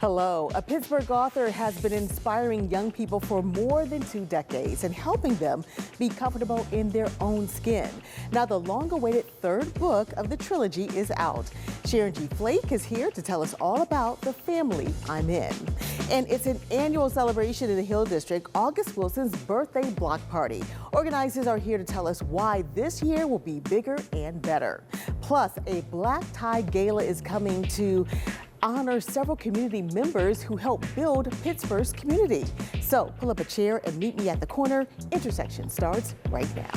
Hello. A Pittsburgh author has been inspiring young people for more than 2 decades and helping them be comfortable in their own skin. Now, the long-awaited third book of the trilogy is out. Sharon G Flake is here to tell us all about The Family I'm In. And it's an annual celebration in the Hill District, August Wilson's birthday block party. Organizers are here to tell us why this year will be bigger and better. Plus, a Black Tie Gala is coming to honor several community members who helped build Pittsburgh's community. So pull up a chair and meet me at the corner. Intersection starts right now.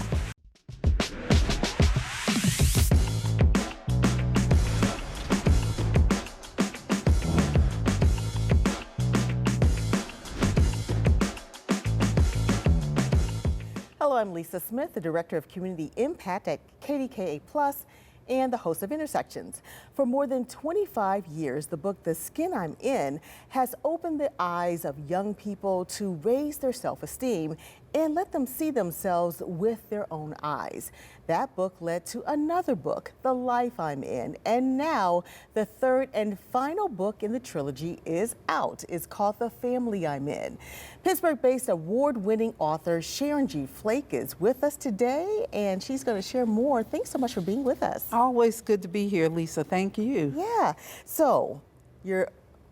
Hello, I'm Lisa Smith, the Director of Community Impact at KDKA Plus and the host of Intersections. For more than 25 years, the book The Skin I'm In has opened the eyes of young people to raise their self-esteem and let them see themselves with their own eyes. That book led to another book, The Life I'm In, and now the third and final book in the trilogy is out. It's called The Family I'm In. Pittsburgh-based award-winning author Sharon G Flake is with us today, and she's going to share more. Thanks so much for being with us. Always good to be here, Lisa. Thank you. Yeah. So you've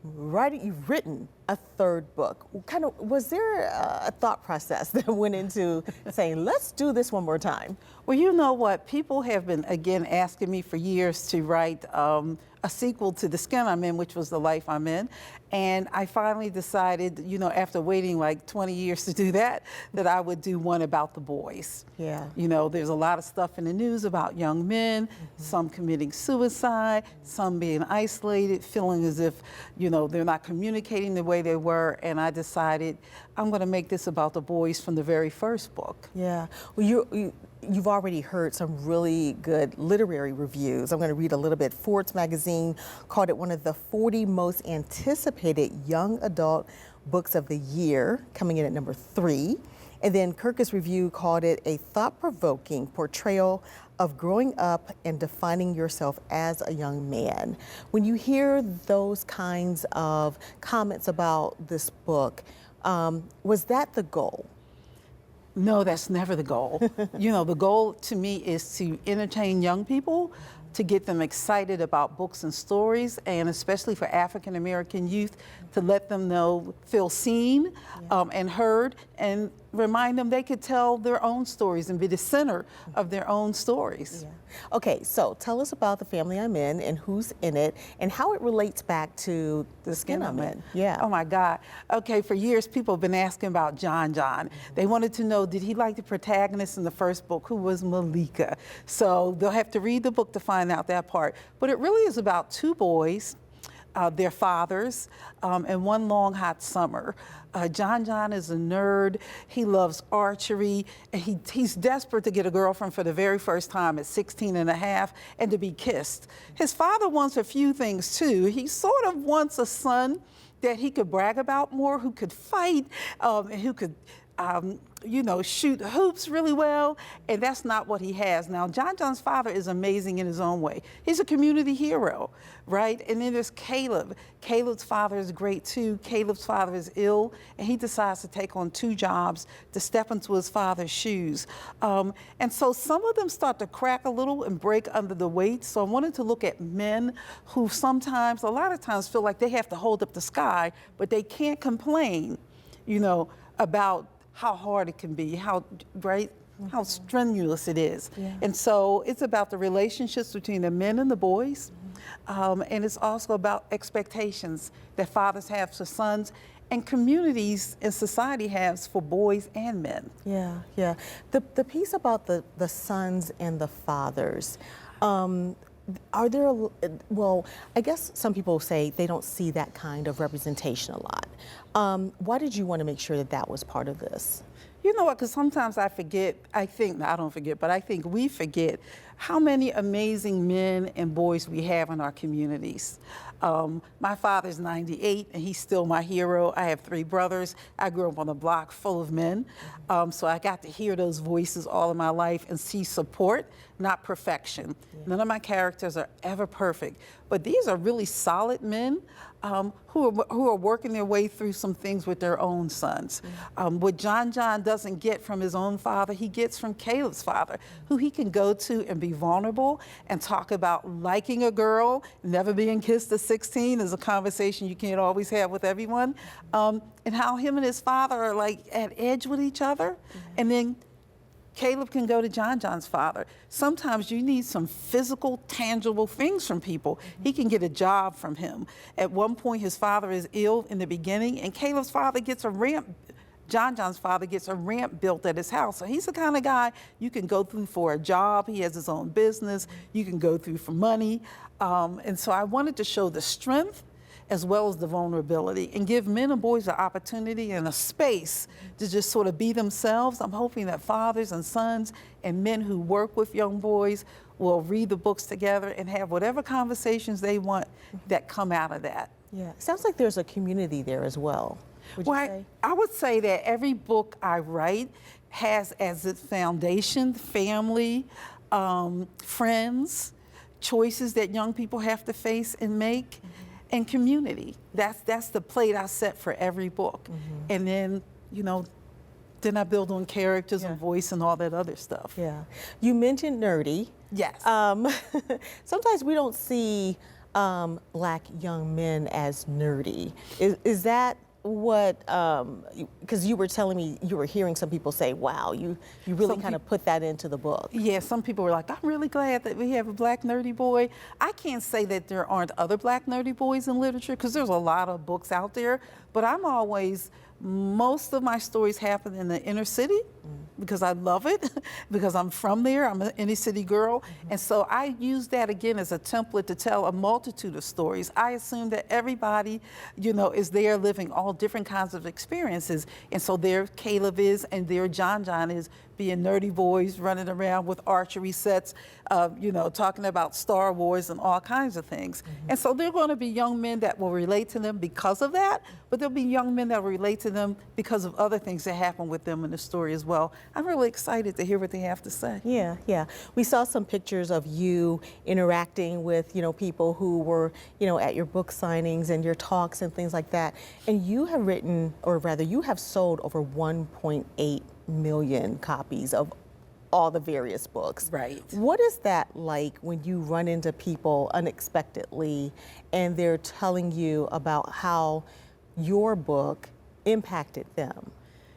written a third book. Was there a thought process that went into saying, let's do this one more time? Well, you know what? People have been, again, asking me for years to write a sequel to The Skin I'm In, which was The Life I'm In. And I finally decided, you know, after waiting like 20 years to do that, that I would do one about the boys. Yeah. You know, there's a lot of stuff in the news about young men, some committing suicide, some being isolated, feeling as if, you know, they're not communicating the way they were. And I decided I'm going to make this about the boys from the very first book. Yeah. Well, you've already heard some really good literary reviews. I'm going to read a little bit. Forbes magazine called it one of the 40 most anticipated young adult books of the year, coming in at number 3. And then Kirkus Review called it a thought-provoking portrayal of growing up and defining yourself as a young man. When you hear those kinds of comments about this book, was that the goal? No, that's never the goal. You know, the goal to me is to entertain young people, to get them excited about books and stories, and especially for African American youth, to let them know, feel seen and heard, and remind them they could tell their own stories and be the center of their own stories. Yeah. Okay, so tell us about The Family I'm In and who's in it and how it relates back to The Skin I'm In. Yeah. Oh my God. Okay, for years people have been asking about John. They wanted to know, did he like the protagonist in the first book, who was Malika? So they'll have to read the book to find out that part. But it really is about 2 boys, their fathers, and one long hot summer. John is a nerd. He loves archery, and he's desperate to get a girlfriend for the very first time at 16 and a half and to be kissed. His father wants a few things too. He sort of wants a son that he could brag about more, who could fight, and who could you know, shoot hoops really well, and that's not what he has. Now, John's father is amazing in his own way. He's a community hero, right? And then there's Caleb. Caleb's father is great too. Caleb's father is ill, and he decides to take on 2 jobs to step into his father's shoes. And so some of them start to crack a little and break under the weight. So I wanted to look at men who sometimes, a lot of times, feel like they have to hold up the sky, but they can't complain, you know, about how hard it can be, how strenuous it is. Yeah. And so it's about the relationships between the men and the boys. And it's also about expectations that fathers have for sons and communities and society has for boys and men. Yeah, yeah. The piece about the sons and the fathers, are there, well, I guess some people say they don't see that kind of representation a lot. Why did you want to make sure that that was part of this? You know what, because sometimes I forget, I think we forget how many amazing men and boys we have in our communities. My father's 98 and he's still my hero. I have 3 brothers. I grew up on a block full of men. So I got to hear those voices all of my life and see support, not perfection. Yeah. None of my characters are ever perfect, but these are really solid men who are working their way through some things with their own sons. What John doesn't get from his own father, he gets from Caleb's father, who he can go to and be vulnerable and talk about liking a girl. Never being kissed at 16 is a conversation you can't always have with everyone. And how him and his father are like at edge with each other. And then Caleb can go to John's father. Sometimes you need some physical, tangible things from people. He can get a job from him. At one point, his father is ill in the beginning, and Caleb's father gets a ramp. John's father gets a ramp built at his house. So he's the kind of guy you can go through for a job. He has his own business. You can go through for money. And so I wanted to show the strength as well as the vulnerability, and give men and boys the opportunity and a space to just sort of be themselves. I'm hoping that fathers and sons and men who work with young boys will read the books together and have whatever conversations they want that come out of that. Yeah, sounds like there's a community there as well. Would you say? I would say that every book I write has as its foundation family, friends, choices that young people have to face and make. And community. That's the plate I set for every book. And then, then I build on characters and voice and all that other stuff. Yeah. You mentioned nerdy. Yes. Sometimes we don't see Black young men as nerdy. Is that what, because you were telling me you were hearing some people say, wow, you really kind of put that into the book. Yeah, some people were like, I'm really glad that we have a Black nerdy boy. I can't say that there aren't other Black nerdy boys in literature, because there's a lot of books out there, but most of my stories happen in the inner city because I love it, because I'm from there, I'm an inner city girl. And so I use that again as a template to tell a multitude of stories. I assume that everybody, is there living all different kinds of experiences. And so there Caleb is, and there John is, being nerdy boys running around with archery sets, talking about Star Wars and all kinds of things. And so there are going to be young men that will relate to them because of that, but there'll be young men that will relate to them because of other things that happen with them in the story as well. I'm really excited to hear what they have to say. Yeah, yeah. We saw some pictures of you interacting with, people who were, at your book signings and your talks and things like that. And you have written, or rather you have sold over 1.8 million copies of all the various books. Right. What is that like when you run into people unexpectedly and they're telling you about how your book impacted them?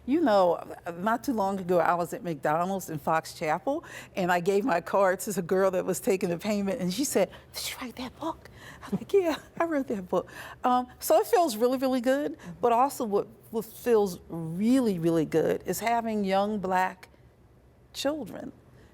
Not too long ago, I was at McDonald's in Fox Chapel, and I gave my card to the girl that was taking the payment, and she said, did you write that book? I'm like, yeah, I wrote that book. So it feels really, really good, but also what feels really, really good is having young Black children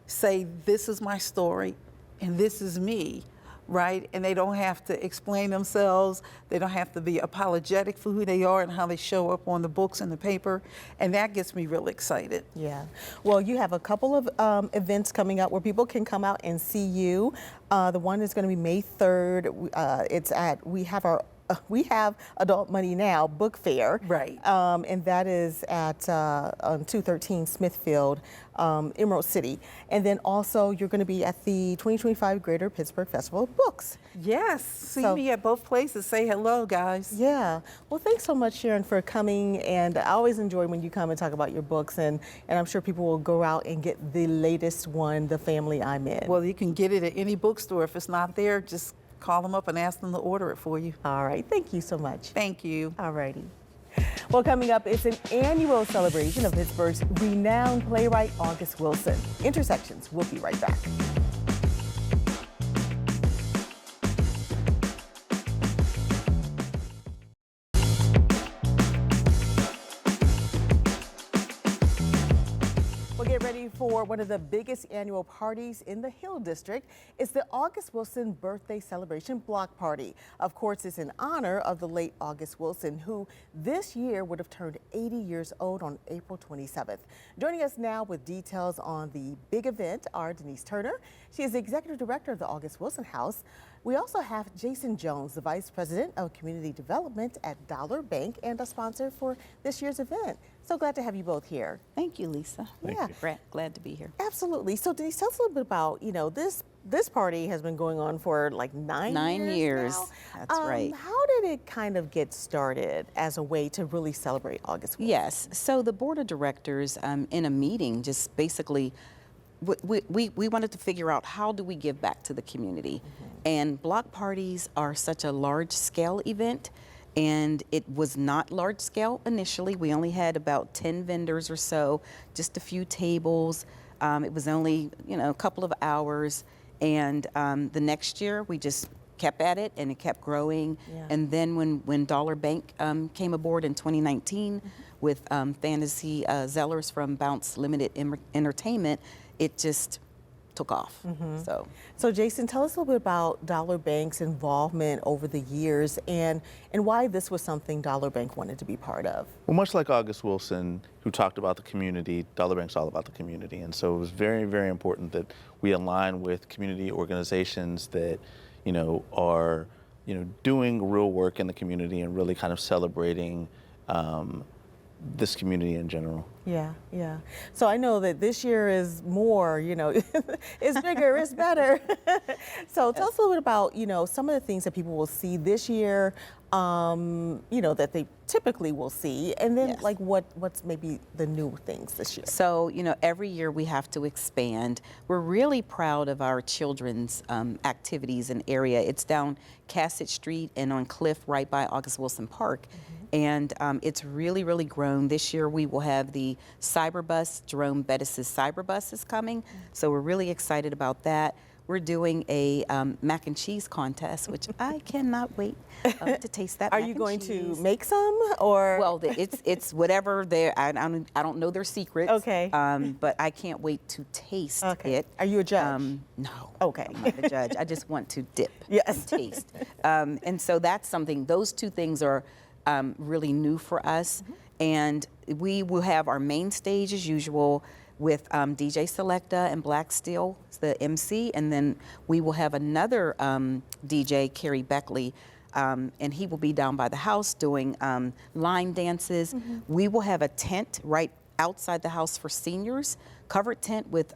say, this is my story, and this is me. Right? And they don't have to explain themselves. They don't have to be apologetic for who they are and how they show up on the books and the paper. And that gets me really excited. Yeah. Well, you have a couple of events coming up where people can come out and see you. The one is going to be May 3rd. It's at, we have Adult Money Now book fair. Right. And that is at on 213 Smithfield, Emerald City. And then also you're going to be at the 2025 Greater Pittsburgh Festival of Books. Yes. See me at both places. Say hello, guys. Yeah. Well, thanks so much, Sharon, for coming. And I always enjoy when you come and talk about your books. And I'm sure people will go out and get the latest one, The Family I'm In. Well, you can get it at any bookstore. If it's not there, just call them up and ask them to order it for you. All right. Thank you so much. Thank you. All righty. Well, coming up, it's an annual celebration of Pittsburgh's renowned playwright, August Wilson. Intersections. We'll be right back. Get ready for one of the biggest annual parties in the Hill District. It's the August Wilson Birthday Celebration Block Party. Of course, it's in honor of the late August Wilson, who this year would have turned 80 years old on April 27th. Joining us now with details on the big event are Denise Turner. She is the Executive Director of the August Wilson House. We also have Jason Jones, the Vice President of Community Development at Dollar Bank and a sponsor for this year's event. So glad to have you both here. Thank you, Lisa. Yeah. Glad to be here. Absolutely. So Denise, tell us a little bit about, this party has been going on for like 9 years now. That's right. How did it kind of get started as a way to really celebrate August 4th? Yes. So the board of directors in a meeting just basically we wanted to figure out how do we give back to the community. And block parties are such a large scale event, and it was not large scale initially. We only had about 10 vendors or so, just a few tables. It was only, a couple of hours. And the next year we just kept at it, and it kept growing. Yeah. And then when Dollar Bank came aboard in 2019 with Fantasy Zellers from Bounce Limited Entertainment, it just took off. So Jason, tell us a little bit about Dollar Bank's involvement over the years and why this was something Dollar Bank wanted to be part of. Well, much like August Wilson, who talked about the community, Dollar Bank's all about the community. And so it was very, very important that we align with community organizations that, are, doing real work in the community and really kind of celebrating this community in general. Yeah. So I know that this year is more, it's bigger, it's better. So tell us a little bit about, some of the things that people will see this year, that they typically will see, and then like what's maybe the new things this year. So, every year we have to expand. We're really proud of our children's activities and area. It's down Cassett Street and on Cliff right by August Wilson Park. And it's really, really grown. This year we will have the Cyber Bus. Jerome Bettis' Cyber Bus is coming. So we're really excited about that. We're doing a mac and cheese contest, which I cannot wait to taste that. Are you going to make some, or? Well, it's whatever I don't know their secrets. Okay. But I can't wait to taste it. Are you a judge? No. Okay. I'm not a judge. I just want to dip Yes. and taste. And so that's something. Those two things are really new for us. And we will have our main stage as usual with DJ Selecta and Black Steel, the MC, and then we will have another DJ, Kerry Beckley, and he will be down by the house doing line dances. We will have a tent right outside the house for seniors, covered tent with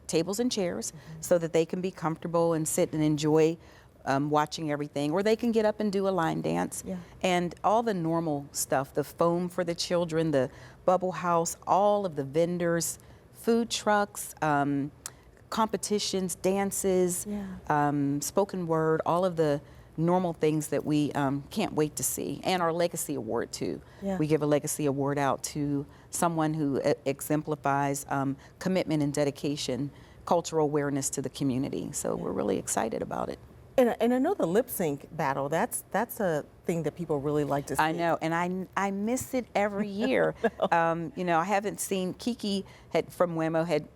tables and chairs so that they can be comfortable and sit and enjoy watching everything, or they can get up and do a line dance. And all the normal stuff, the foam for the children, the bubble house, all of the vendors, food trucks, competitions, dances, spoken word, all of the normal things that we can't wait to see. And our Legacy Award too. We give a Legacy Award out to someone who exemplifies commitment and dedication, cultural awareness to the community. So we're really excited about it. And I know the lip sync battle, that's a thing that people really like to see. I know, and I miss it every year. I haven't seen, Kiki from Wemo had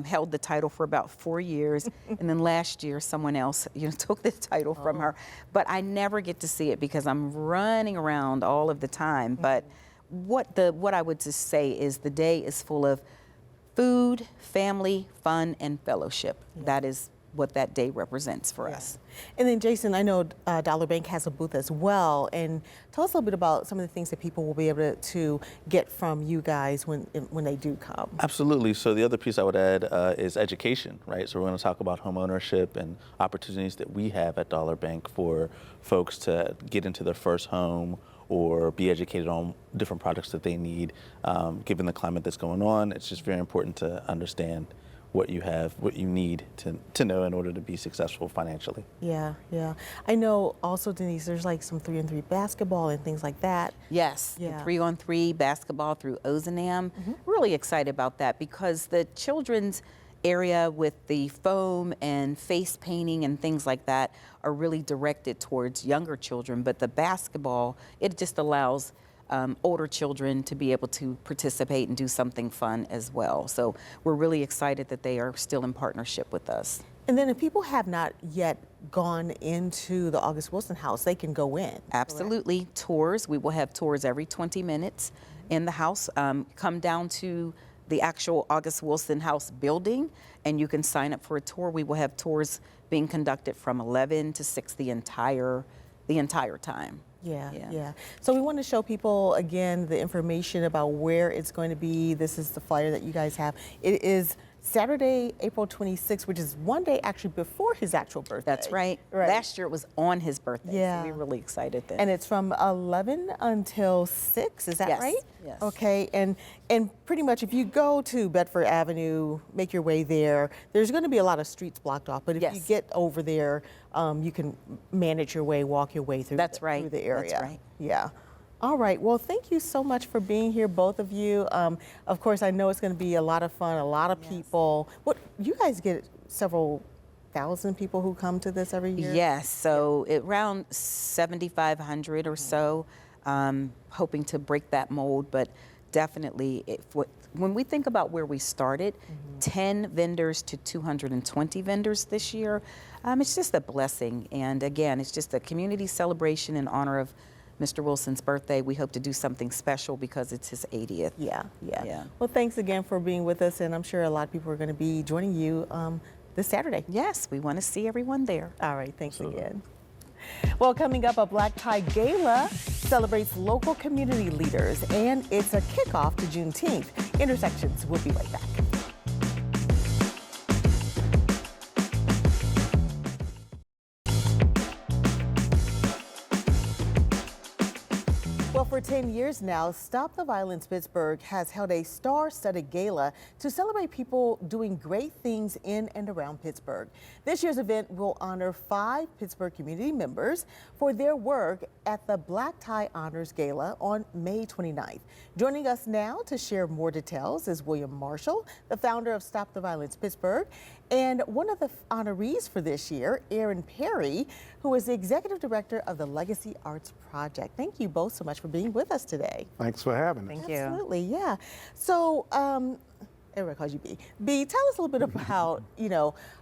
held the title for about 4 years, and then last year someone else took the title from her. But I never get to see it because I'm running around all of the time. But what I would just say is the day is full of food, family, fun, and fellowship. That is what that day represents for us. And then Jason, I know Dollar Bank has a booth as well, and tell us a little bit about some of the things that people will be able to get from you guys when they do come. Absolutely. So the other piece I would add is education, right? So we're going to talk about home ownership and opportunities that we have at Dollar Bank for folks to get into their first home or be educated on different products that they need. Given the climate that's going on, it's just very important to understand what you have, what you need to know in order to be successful financially. Yeah. I know also, Denise, there's like some 3-on-3 basketball and things like that. Yes, 3-on-3 basketball through Ozanam. Really excited about that because the children's area with the foam and face painting and things like that are really directed towards younger children, but the basketball, it just allows older children to be able to participate and do something fun as well. So we're really excited that they are still in partnership with us. And then if people have not yet gone into the August Wilson House, they can go in. Absolutely. Correct? Tours. We will have tours every 20 minutes in the house. Come down to the actual August Wilson House building and you can sign up for a tour. We will have tours being conducted from 11 to 6 the entire time. Yeah, Yeah. yeah. So we want to show people again the information about where it's going to be. This is the flyer that you guys have. It is Saturday, April 26th, which is one day actually before his actual birthday. That's right. Last year it was on his birthday. Yeah. So we're really excited then. And it's from 11 until 6, is that Yes, right? yes. Okay, and pretty much if you go to Bedford Avenue, make your way there, there's going to be a lot of streets blocked off, but if you Yes. get over there, you can manage your way, walk your way through, That's right. through the area. That's right. Yeah. All right, well, thank you so much for being here, both of you. Of course, I know it's going to be a lot of fun, a lot of people. What, you guys get several thousand people who come to this every year? Yes, so around 7,500 or so, hoping to break that mold, but definitely when we think about where we started, 10 vendors to 220 vendors this year, it's just a blessing. And again, it's just a community celebration in honor of Mr. Wilson's birthday. We hope to do something special because it's his 80th. Yeah, yeah. Yeah. Well, thanks again for being with us, and I'm sure a lot of people are going to be joining you this Saturday. Yes, we want to see everyone there. All right, thanks again. Well, coming up, a Black Tie Gala celebrates local community leaders, and it's a kickoff to Juneteenth. Intersections, we'll be right back. Well, for 10 years now, Stop the Violence Pittsburgh has held a star-studded gala to celebrate people doing great things in and around Pittsburgh. This year's event will honor 5 Pittsburgh community members for their work at the Black Tie Honors Gala on May 29th. Joining us now to share more details is William Marshall, the founder of Stop the Violence Pittsburgh, and one of the honorees for this year, Aaron Perry, who is the executive director of the Legacy Arts Project. Thank you both so much for being with us today. Thanks for having us. Thank you. Absolutely, yeah. So, everyone calls you B. B, tell us a little bit about,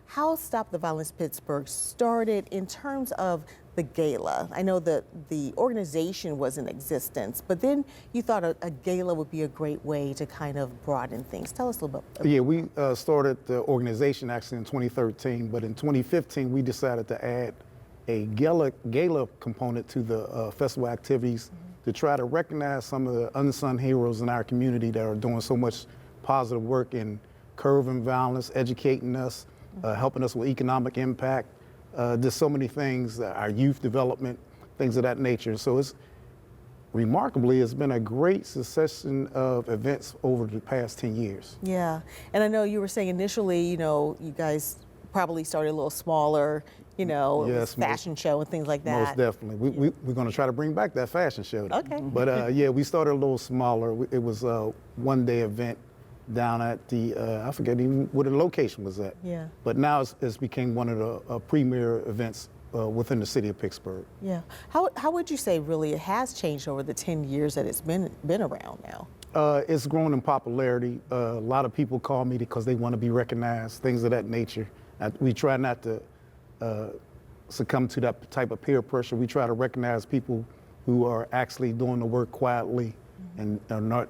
how Stop the Violence Pittsburgh started in terms of the gala. I know that the organization was in existence, but then you thought a gala would be a great way to kind of broaden things. Tell us a little bit. Yeah, we started the organization actually in 2013, but in 2015 we decided to add a gala component to the festival activities to try to recognize some of the unsung heroes in our community that are doing so much positive work in curbing violence, educating us, helping us with economic impact. There's so many things, our youth development, things of that nature. So it's been a great succession of events over the past 10 years. Yeah, and I know you were saying initially, you guys probably started a little smaller, it was fashion show and things like that. Most definitely. We're going to try to bring back that fashion show. Okay. But yeah, we started a little smaller. It was a one-day event down at the, I forget even where the location was at. Yeah. But now it's became one of the premier events within the city of Pittsburgh. Yeah. How would you say really it has changed over the 10 years that it's been around now? It's grown in popularity. A lot of people call me because they want to be recognized, things of that nature. We try not to succumb to that type of peer pressure. We try to recognize people who are actually doing the work quietly and are not,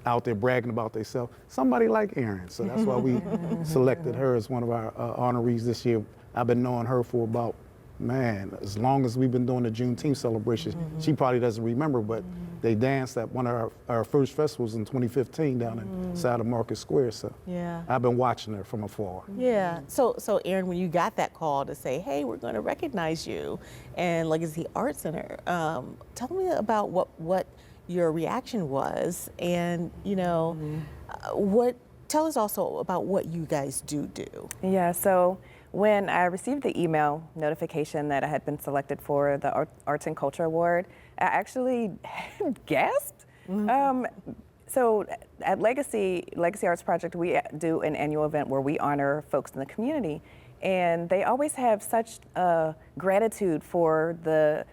out there bragging about themselves. Somebody like Erin. So that's why we selected her as one of our honorees this year. I've been knowing her for about, as long as we've been doing the Juneteenth celebration. She probably doesn't remember, but they danced at one of our first festivals in 2015 down inside of Market Square. So Yeah. I've been watching her from afar. Yeah. So Aaron, when you got that call to say, hey, we're going to recognize you and Legacy Art Center, tell me about what your reaction was, and tell us also about what you guys do. Yeah, so when I received the email notification that I had been selected for the Arts and Culture Award, I actually gasped. So at Legacy Arts Project, we do an annual event where we honor folks in the community, and they always have such gratitude for the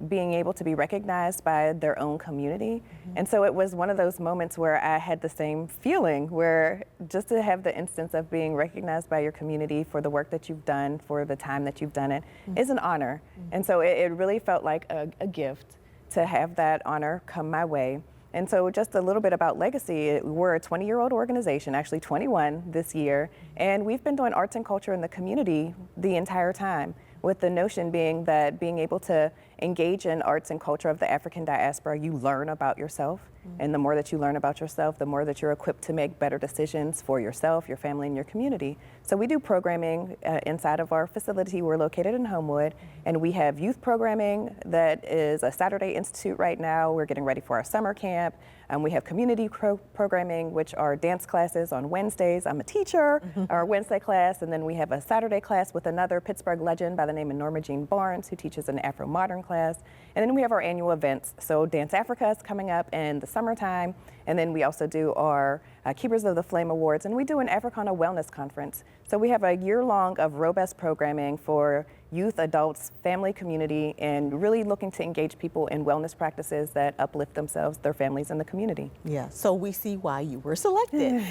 being able to be recognized by their own community. And so it was one of those moments where I had the same feeling, where just to have the instance of being recognized by your community for the work that you've done, for the time that you've done it, is an honor. And so it really felt like a gift to have that honor come my way. And so just a little bit about legacy. We're a 20-year-old organization, actually 21 this year, and we've been doing arts and culture in the community the entire time, with the notion being that being able to engage in arts and culture of the African diaspora, you learn about yourself. And the more that you learn about yourself, the more that you're equipped to make better decisions for yourself, your family, and your community. So we do programming inside of our facility. We're located in Homewood, and we have youth programming that is a Saturday Institute right now. We're getting ready for our summer camp. We have community programming, which are dance classes on Wednesdays. I'm a teacher, our Wednesday class, and then we have a Saturday class with another Pittsburgh legend by the name of Norma Jean Barnes, who teaches an Afro-modern class. And then we have our annual events. So Dance Africa is coming up in the summertime, and then we also do our Keepers of the Flame Awards, and we do an Africana Wellness Conference. So we have a year-long of robust programming for youth, adults, family, community, and really looking to engage people in wellness practices that uplift themselves, their families, and the community. Yeah, so we see why you were selected.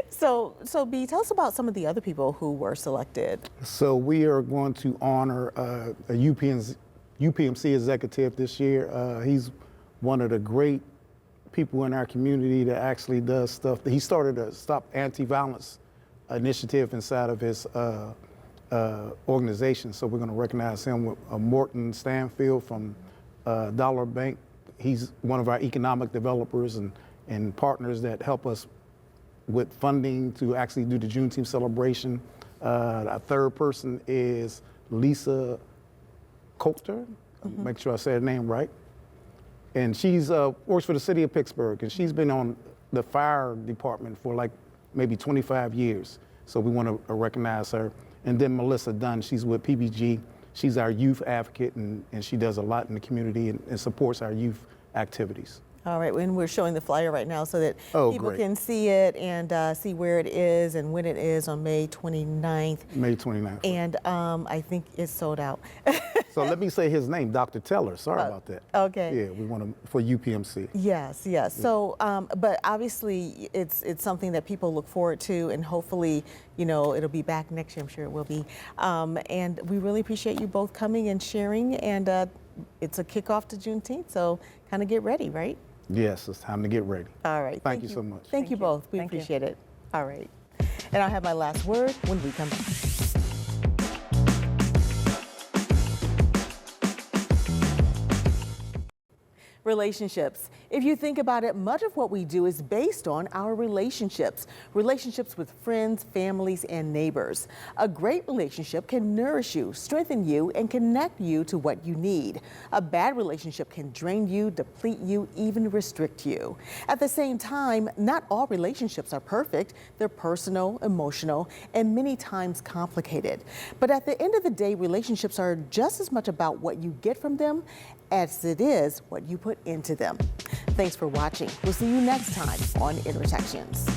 So B, tell us about some of the other people who were selected. So we are going to honor a UPMC executive this year. He's one of the great people in our community that actually does stuff. He started a Stop Anti-Violence initiative inside of his organization. So we're going to recognize him with Morton Stanfield from Dollar Bank. He's one of our economic developers and partners that help us with funding to actually do the Juneteenth celebration. Our third person is Lisa Coulter. Make sure I say her name right. And she's works for the city of Pittsburgh, and she's been on the fire department for like maybe 25 years. So we want to recognize her. And then Melissa Dunn, she's with PBG. She's our youth advocate, and she does a lot in the community and supports our youth activities. All right, and we're showing the flyer right now so that people great. can see it and see where it is and when it is on May 29th. May 29th. And I think it's sold out. So let me say his name, Dr. Teller. Sorry about that. Okay. Yeah, we want him for UPMC. Yes, yes. So, but obviously it's something that people look forward to, and hopefully, you know, it'll be back next year. I'm sure it will be. And we really appreciate you both coming and sharing. And it's a kickoff to Juneteenth, so kind of get ready, right? Yes, it's time to get ready. All right. Thank you so much. Thank you both. We Thank you. appreciate it. All right. And I'll have my last word when we come back. Relationships. If you think about it, much of what we do is based on our relationships with friends, families, and neighbors. A great relationship can nourish you, strengthen you, and connect you to what you need. A bad relationship can drain you, deplete you, even restrict you. At the same time, not all relationships are perfect. They're personal, emotional, and many times complicated. But at the end of the day, relationships are just as much about what you get from them as it is what you put into them. Thanks for watching. We'll see you next time on Intersections.